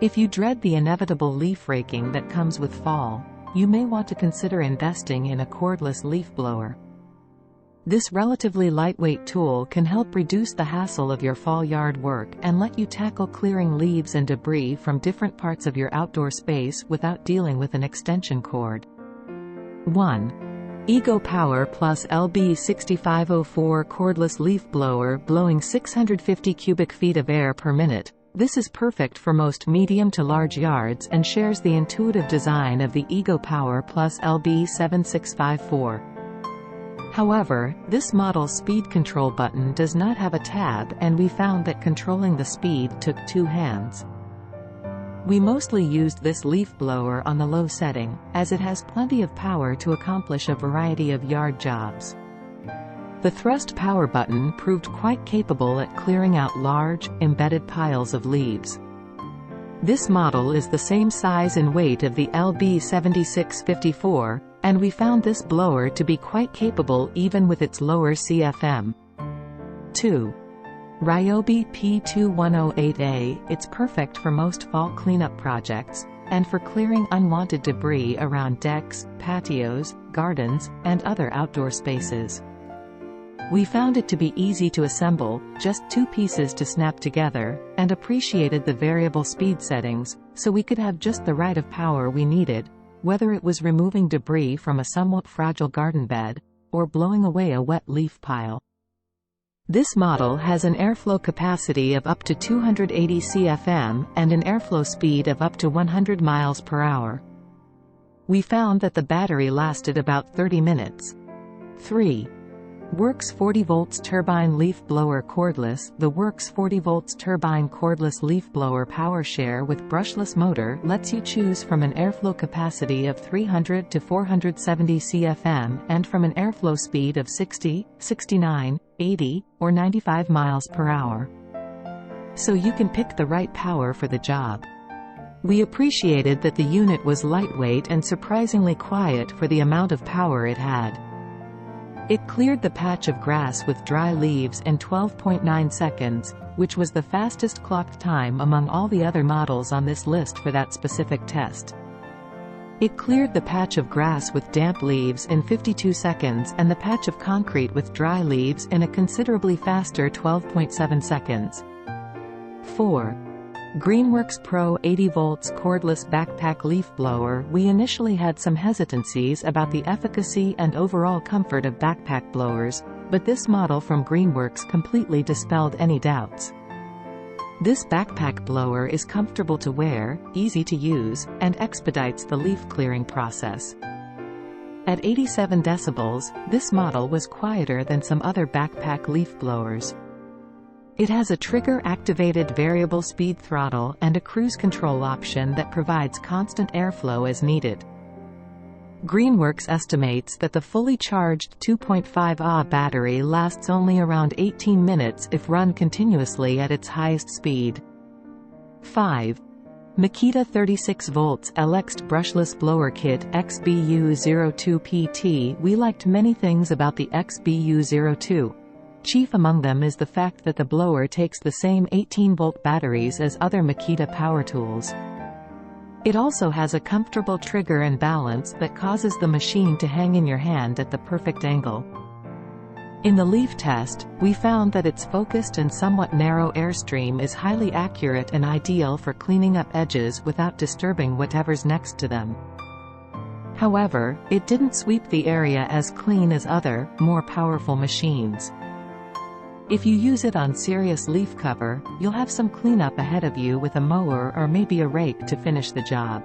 If you dread the inevitable leaf raking that comes with fall, you may want to consider investing in a cordless leaf blower. This relatively lightweight tool can help reduce the hassle of your fall yard work and let you tackle clearing leaves and debris from different parts of your outdoor space without dealing with an extension cord. 1. Ego Power Plus LB6504 Cordless Leaf Blower, blowing 650 cubic feet of air per minute. This is perfect for most medium to large yards and shares the intuitive design of the Ego Power Plus LB7654. However, this model's speed control button does not have a tab, and we found that controlling the speed took 2 hands. We mostly used this leaf blower on the low setting, as it has plenty of power to accomplish a variety of yard jobs. The thrust power button proved quite capable at clearing out large, embedded piles of leaves. This model is the same size and weight of the LB7654, and we found this blower to be quite capable even with its lower CFM. 2. Ryobi P2108A. It's perfect for most fall cleanup projects, and for clearing unwanted debris around decks, patios, gardens, and other outdoor spaces. We found it to be easy to assemble, just 2 pieces to snap together, and appreciated the variable speed settings, so we could have just the right of power we needed, whether it was removing debris from a somewhat fragile garden bed, or blowing away a wet leaf pile. This model has an airflow capacity of up to 280 CFM, and an airflow speed of up to 100 miles per hour. We found that the battery lasted about 30 minutes. 3. Works 40 volts Turbine Leaf Blower Cordless. The Works 40 volts Turbine Cordless Leaf Blower Power Share with Brushless motor lets you choose from an airflow capacity of 300 to 470 CFM and from an airflow speed of 60, 69, 80, or 95 miles per hour. So you can pick the right power for the job. We appreciated that the unit was lightweight and surprisingly quiet for the amount of power it had. It cleared the patch of grass with dry leaves in 12.9 seconds, which was the fastest clocked time among all the other models on this list for that specific test. It cleared the patch of grass with damp leaves in 52 seconds and the patch of concrete with dry leaves in a considerably faster 12.7 seconds. 4. Greenworks Pro 80 volts Cordless Backpack Leaf Blower. We initially had some hesitancies about the efficacy and overall comfort of backpack blowers, but this model from Greenworks completely dispelled any doubts. This backpack blower is comfortable to wear, easy to use, and expedites the leaf clearing process. At 87 decibels, this model was quieter than some other backpack leaf blowers. It has a trigger-activated variable speed throttle and a cruise control option that provides constant airflow as needed. Greenworks estimates that the fully charged 2.5 Ah battery lasts only around 18 minutes if run continuously at its highest speed. 5. Makita 36 volts LX Brushless Blower Kit XBU02PT. We liked many things about the XBU02. Chief among them is the fact that the blower takes the same 18-volt batteries as other Makita power tools. It also has a comfortable trigger and balance that causes the machine to hang in your hand at the perfect angle. In the leaf test, we found that its focused and somewhat narrow airstream is highly accurate and ideal for cleaning up edges without disturbing whatever's next to them. However, it didn't sweep the area as clean as other, more powerful machines. If you use it on serious leaf cover, you'll have some cleanup ahead of you with a mower or maybe a rake to finish the job.